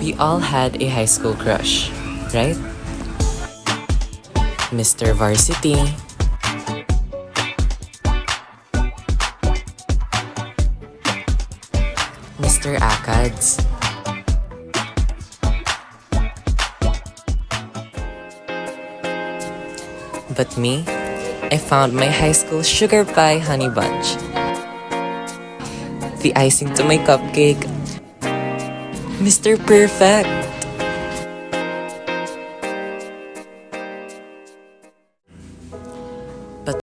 We all had a high school crush, right? Mr. Varsity, Mr. Akads, but me, I found my high school sugar pie honey bunch. The icing to my cupcake, Mr. Perfect. But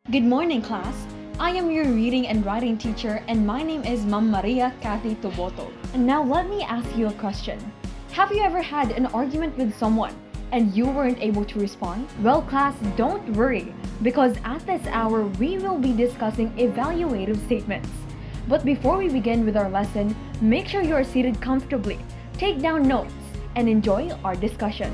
Good morning, class. I am your reading and writing teacher, and my name is Ma'am Maria Cathy Toboto. And now let me ask you a question. Have you ever had an argument with someone and you weren't able to respond? Well, class, don't worry, because at this hour we will be discussing evaluative statements. But before we begin with our lesson, make sure you are seated comfortably, take down notes, and enjoy our discussion.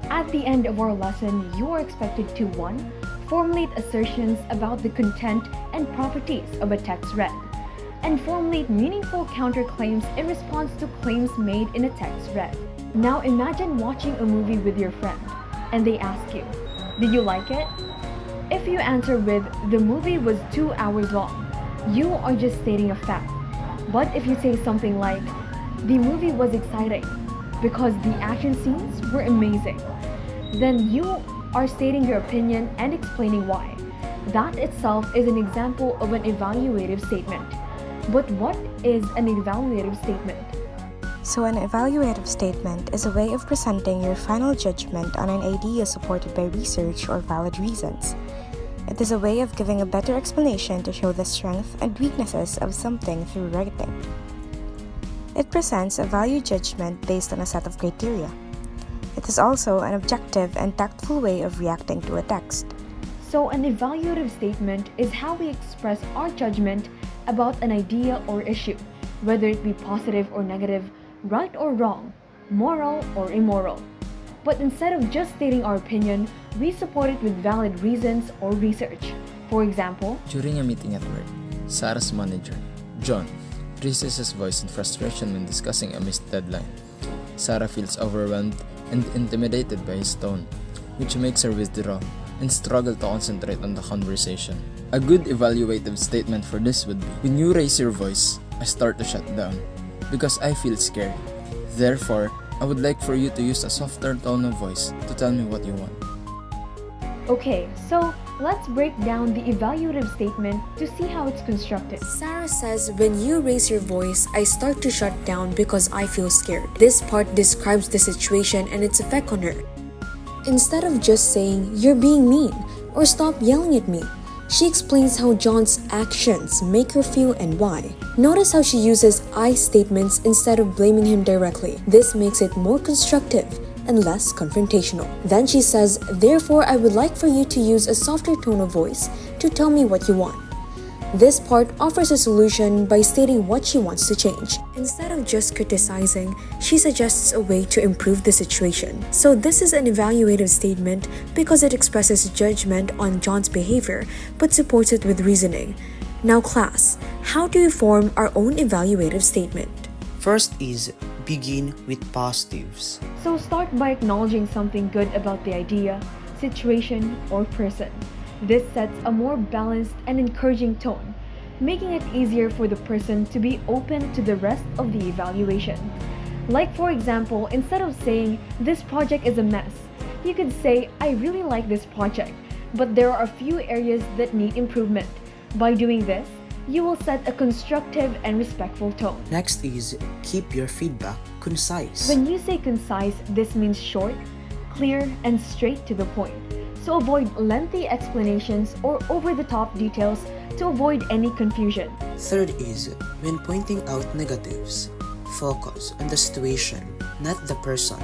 At the end of our lesson, you are expected to 1. Formulate assertions about the content and properties of a text read, and formulate meaningful counterclaims in response to claims made in a text read. Now imagine watching a movie with your friend, and they ask you, did you like it? If you answer with, the movie was 2 hours long, you are just stating a fact. But if you say something like, the movie was exciting because the action scenes were amazing, then you are stating your opinion and explaining why. That itself is an example of an evaluative statement. But what is an evaluative statement? So an evaluative statement is a way of presenting your final judgment on an idea supported by research or valid reasons. It is a way of giving a better explanation to show the strengths and weaknesses of something through writing. It presents a value judgment based on a set of criteria. It is also an objective and tactful way of reacting to a text. So an evaluative statement is how we express our judgment about an idea or issue, whether it be positive or negative, right or wrong, moral or immoral. But instead of just stating our opinion, we support it with valid reasons or research. For example, during a meeting at work, Sarah's manager, John, raises his voice in frustration when discussing a missed deadline. Sarah feels overwhelmed and intimidated by his tone, which makes her withdraw and struggle to concentrate on the conversation. A good evaluative statement for this would be, when you raise your voice, I start to shut down because I feel scared. Therefore, I would like for you to use a softer tone of voice to tell me what you want. Okay, so let's break down the evaluative statement to see how it's constructed. Sarah says, when you raise your voice, I start to shut down because I feel scared. This part describes the situation and its effect on her. Instead of just saying, you're being mean, or stop yelling at me, She explains how John's actions make her feel and why. Notice how she uses I statements instead of blaming him directly. This makes it more constructive and less confrontational. Then she says, therefore, I would like for you to use a softer tone of voice to tell me what you want. This part offers a solution by stating what she wants to change. Instead of just criticizing, she suggests a way to improve the situation. So this is an evaluative statement because it expresses judgment on John's behavior but supports it with reasoning. Now class, how do we form our own evaluative statement? First is begin with positives. So start by acknowledging something good about the idea, situation, or person. This sets a more balanced and encouraging tone, making it easier for the person to be open to the rest of the evaluation. Like for example, instead of saying, this project is a mess, you could say, I really like this project, but there are a few areas that need improvement. By doing this, you will set a constructive and respectful tone. Next is keep your feedback concise. When you say concise, this means short, clear, and straight to the point. So avoid lengthy explanations or over-the-top details to avoid any confusion. Third is when pointing out negatives, focus on the situation, not the person.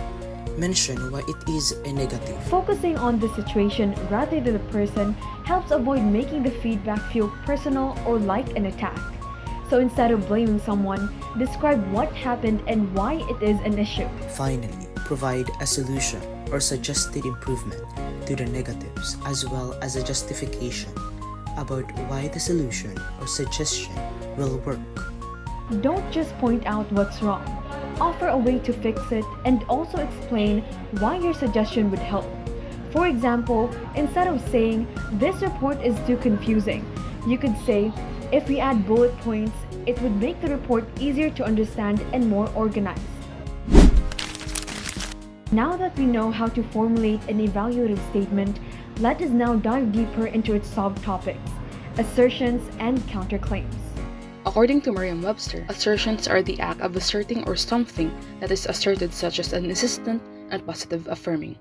Mention why it is a negative. Focusing on the situation rather than the person helps avoid making the feedback feel personal or like an attack. So instead of blaming someone, describe what happened and why it is an issue. Finally, provide a solution or suggested improvement to the negatives as well as a justification about why the solution or suggestion will work. Don't just point out what's wrong. Offer a way to fix it and also explain why your suggestion would help. For example, instead of saying, this report is too confusing, you could say, if we add bullet points, it would make the report easier to understand and more organized. Now that we know how to formulate an evaluative statement, let us now dive deeper into its subtopics, assertions and counterclaims. According to Merriam-Webster, assertions are the act of asserting or something that is asserted, such as an insistent and positive affirming,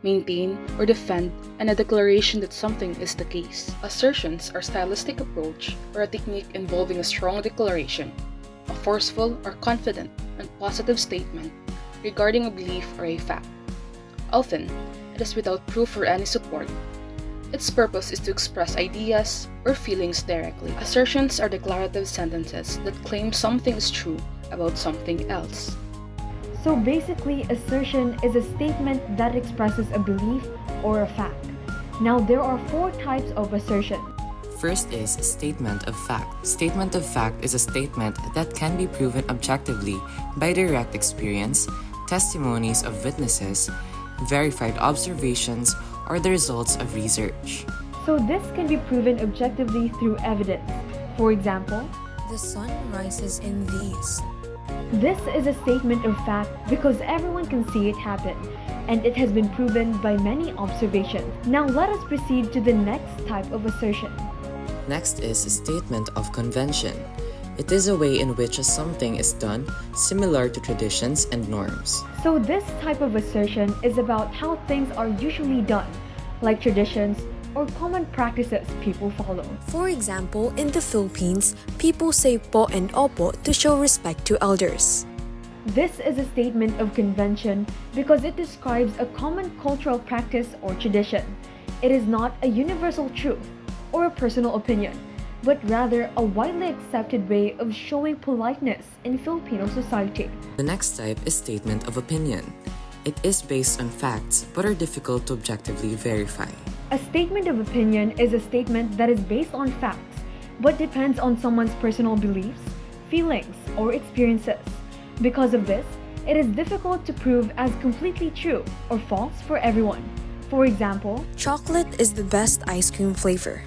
maintain or defend, and a declaration that something is the case. Assertions are a stylistic approach or a technique involving a strong declaration, a forceful or confident and positive statement regarding a belief or a fact. Often, it is without proof or any support. Its purpose is to express ideas or feelings directly. Assertions are declarative sentences that claim something is true about something else. So basically, assertion is a statement that expresses a belief or a fact. Now there are 4 types of assertion. First is statement of fact. Statement of fact is a statement that can be proven objectively by direct experience, testimonies of witnesses, verified observations, or the results of research. So this can be proven objectively through evidence. For example, The sun rises in the east. this is a statement of fact because everyone can see it happen, and it has been proven by many observations. Now let us proceed to the next type of assertion. Next is a statement of convention. It is a way in which something is done similar to traditions and norms. So this type of assertion is about how things are usually done, like traditions or common practices people follow. For example, in the Philippines, people say po and opo to show respect to elders. This is a statement of convention because it describes a common cultural practice or tradition. It is not a universal truth or a personal opinion, but rather a widely accepted way of showing politeness in Filipino society. The next type is statement of opinion. It is based on facts but are difficult to objectively verify. A statement of opinion is a statement that is based on facts, but depends on someone's personal beliefs, feelings, or experiences. Because of this, it is difficult to prove as completely true or false for everyone. For example, Chocolate is the best ice cream flavor.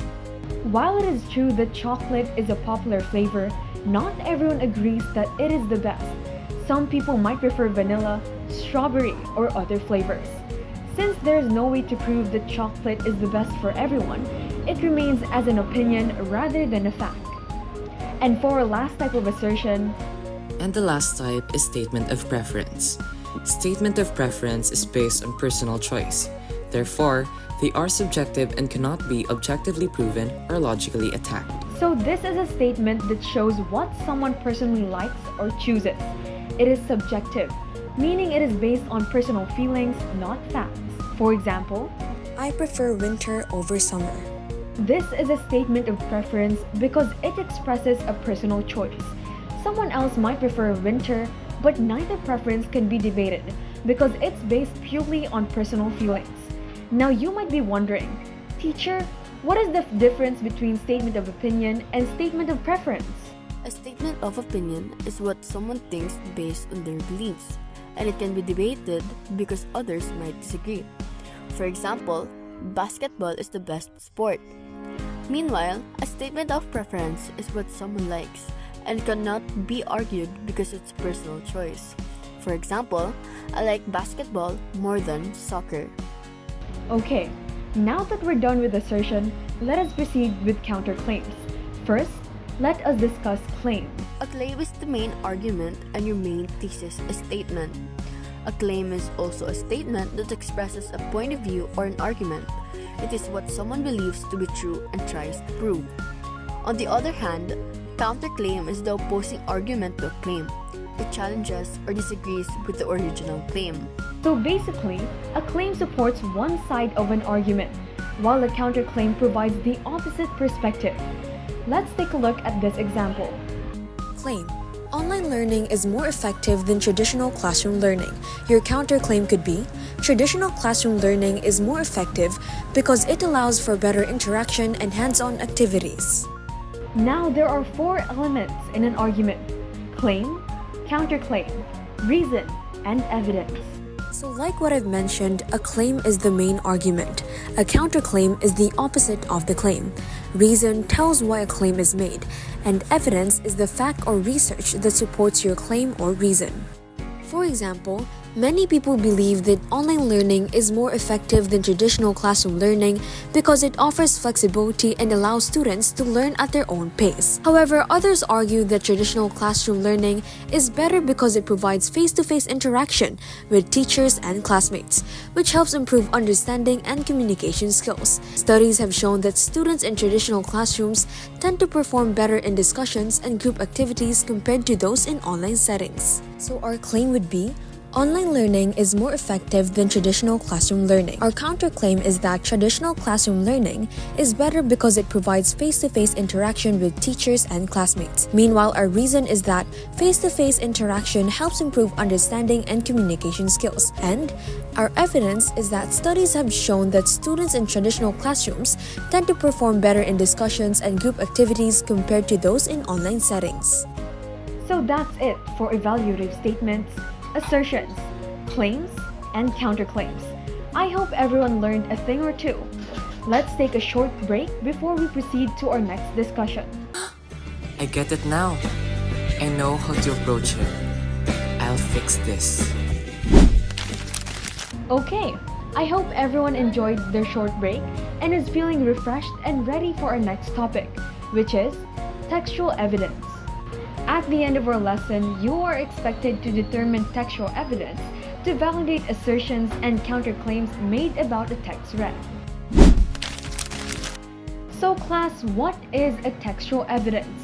while it is true that chocolate is a popular flavor, not everyone agrees that it is the best. Some people might prefer vanilla, strawberry, or other flavors. Since there is no way to prove that chocolate is the best for everyone, it remains as an opinion rather than a fact. And for our last type of assertion, And the last type is statement of preference. Statement of preference is based on personal choice. Therefore, they are subjective and cannot be objectively proven or logically attacked. So this is a statement that shows what someone personally likes or chooses. It is subjective, meaning it is based on personal feelings, not facts. For example, I prefer winter over summer. this is a statement of preference because it expresses a personal choice. Someone else might prefer winter, but neither preference can be debated because it's based purely on personal feelings. Now you might be wondering, teacher, what is the difference between statement of opinion and statement of preference? A statement of opinion is what someone thinks based on their beliefs, and it can be debated because others might disagree. For example, basketball is the best sport. Meanwhile, a statement of preference is what someone likes and cannot be argued because it's personal choice. For example, I like basketball more than soccer. Okay, now that we're done with assertion, let us proceed with counterclaims. First, let us discuss claim. A claim is the main argument and your main thesis statement. A claim is also a statement that expresses a point of view or an argument. It is what someone believes to be true and tries to prove. On the other hand, counterclaim is the opposing argument to a claim. It challenges or disagrees with the original claim. So basically, a claim supports one side of an argument, while a counterclaim provides the opposite perspective. Let's take a look at this example. Claim. Online learning is more effective than traditional classroom learning. Your counterclaim could be, traditional classroom learning is more effective because it allows for better interaction and hands-on activities. Now there are 4 elements in an argument: claim, counterclaim, reason, and evidence. So like what I've mentioned, a claim is the main argument. A counterclaim is the opposite of the claim. Reason tells why a claim is made, and evidence is the fact or research that supports your claim or reason. For example, many people believe that online learning is more effective than traditional classroom learning because it offers flexibility and allows students to learn at their own pace. However, others argue that traditional classroom learning is better because it provides face-to-face interaction with teachers and classmates, which helps improve understanding and communication skills. Studies have shown that students in traditional classrooms tend to perform better in discussions and group activities compared to those in online settings. So our claim would be, online learning is more effective than traditional classroom learning. Our counterclaim is that traditional classroom learning is better because it provides face-to-face interaction with teachers and classmates. Meanwhile, our reason is that face-to-face interaction helps improve understanding and communication skills. And our evidence is that studies have shown that students in traditional classrooms tend to perform better in discussions and group activities compared to those in online settings. So that's it for evaluative statements, assertions, claims, and counterclaims. I hope everyone learned a thing or two. Let's take a short break before we proceed to our next discussion. I get it now. I know how to approach it. I'll fix this. Okay, I hope everyone enjoyed their short break and is feeling refreshed and ready for our next topic, which is textual evidence. At the end of our lesson, you are expected to determine textual evidence to validate assertions and counterclaims made about a text read. So class, what is a textual evidence?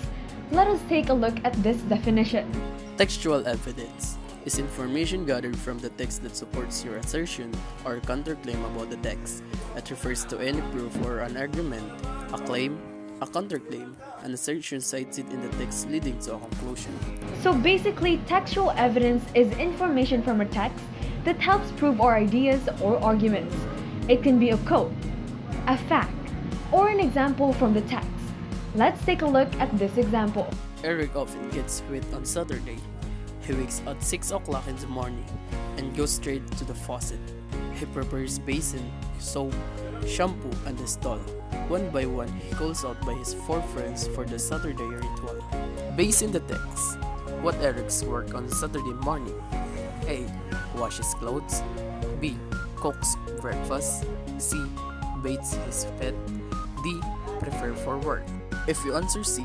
Let us take a look at this definition. Textual evidence is information gathered from the text that supports your assertion or counterclaim about the text. It refers to any proof or an argument, a claim, a counterclaim, an assertion cited in the text leading to a conclusion. So basically, textual evidence is information from a text that helps prove our ideas or arguments. It can be a quote, a fact, or an example from the text. Let's take a look at this example. Eric often gets wet on Saturday. He wakes at 6 o'clock in the morning and goes straight to the faucet. He prepares basin, soap, shampoo, and a stall. One by one, he calls out by his 4 friends for the Saturday ritual. Based in the text, what Eric's work on Saturday morning? A. Washes clothes. B. Cooks breakfast. C. Bathes his pet. D. Prepare for work. If you answer C,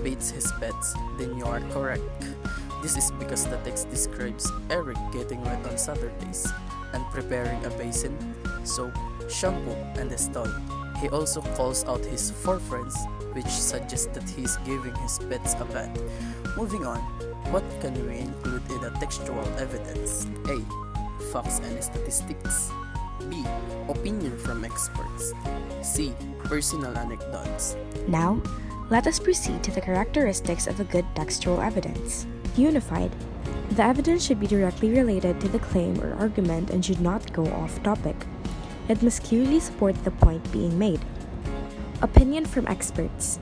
bathes his pets, then you are correct. This is because the text describes Eric getting wet on Saturdays and preparing a basin, soap, shampoo, and the stall. He also calls out his 4 friends, which suggests that he is giving his pets a bath. Moving on, what can we include in the textual evidence? A. Facts and statistics. B. Opinion from experts. C. Personal anecdotes. Now, let us proceed to the characteristics of a good textual evidence. Unified. The evidence should be directly related to the claim or argument and should not go off topic. It must clearly support the point being made. Opinion from experts.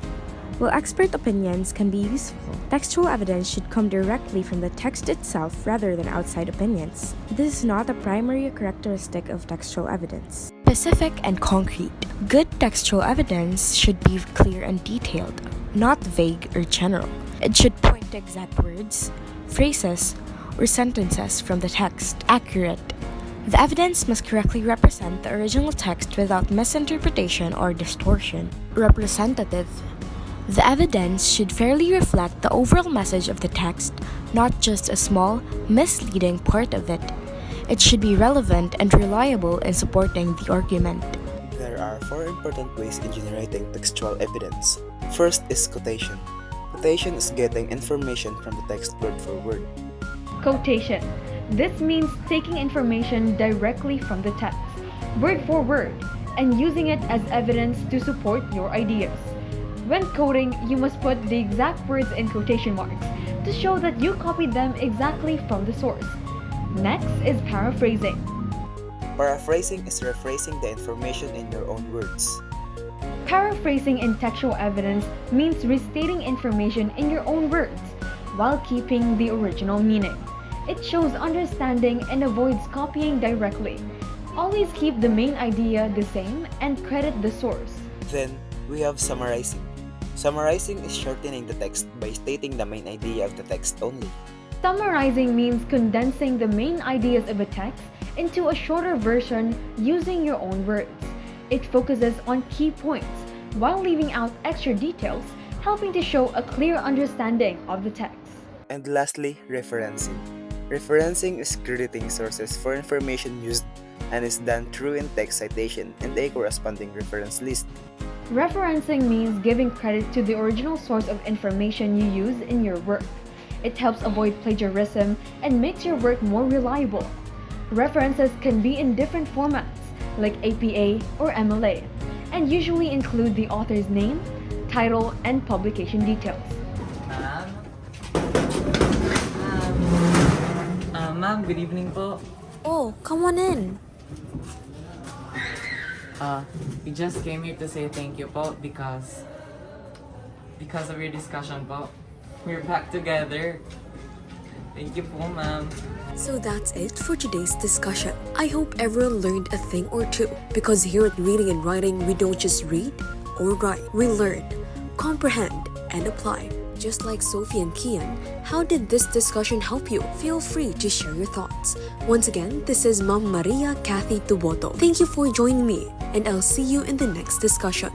While expert opinions can be useful, textual evidence should come directly from the text itself rather than outside opinions. This is not a primary characteristic of textual evidence. Specific and concrete. Good textual evidence should be clear and detailed, not vague or general. It should point to exact words, phrases, or sentences from the text. Accurate. The evidence must correctly represent the original text without misinterpretation or distortion. Representative. The evidence should fairly reflect the overall message of the text, not just a small, misleading part of it. It should be relevant and reliable in supporting the argument. There are 4 important ways in generating textual evidence. First is quotation. Quotation is getting information from the text word for word. Quotation. This means taking information directly from the text, word for word, and using it as evidence to support your ideas. When quoting, you must put the exact words in quotation marks to show that you copied them exactly from the source. Next is paraphrasing. Paraphrasing is rephrasing the information in your own words. Paraphrasing in textual evidence means restating information in your own words while keeping the original meaning. It shows understanding and avoids copying directly. Always keep the main idea the same and credit the source. Then, we have summarizing. Summarizing is shortening the text by stating the main idea of the text only. Summarizing means condensing the main ideas of a text into a shorter version using your own words. It focuses on key points while leaving out extra details, helping to show a clear understanding of the text. And lastly, referencing. Referencing is crediting sources for information used and is done through in-text citation and a corresponding reference list. Referencing means giving credit to the original source of information you use in your work. It helps avoid plagiarism and makes your work more reliable. References can be in different formats, like APA or MLA, and usually include the author's name, title, and publication details. Ma'am, good evening po. Oh, come on in. We just came here to say thank you po because of your discussion po. We're back together. Thank you po, ma'am. So that's it for today's discussion. I hope everyone learned a thing or two, because here at Reading and Writing, we don't just read or write. We learn, comprehend, and apply. Just like Sophie and Kian, how did this discussion help you? Feel free to share your thoughts. Once again, this is Ma'am Maria Cathy Tuboto. Thank you for joining me, and I'll see you in the next discussion.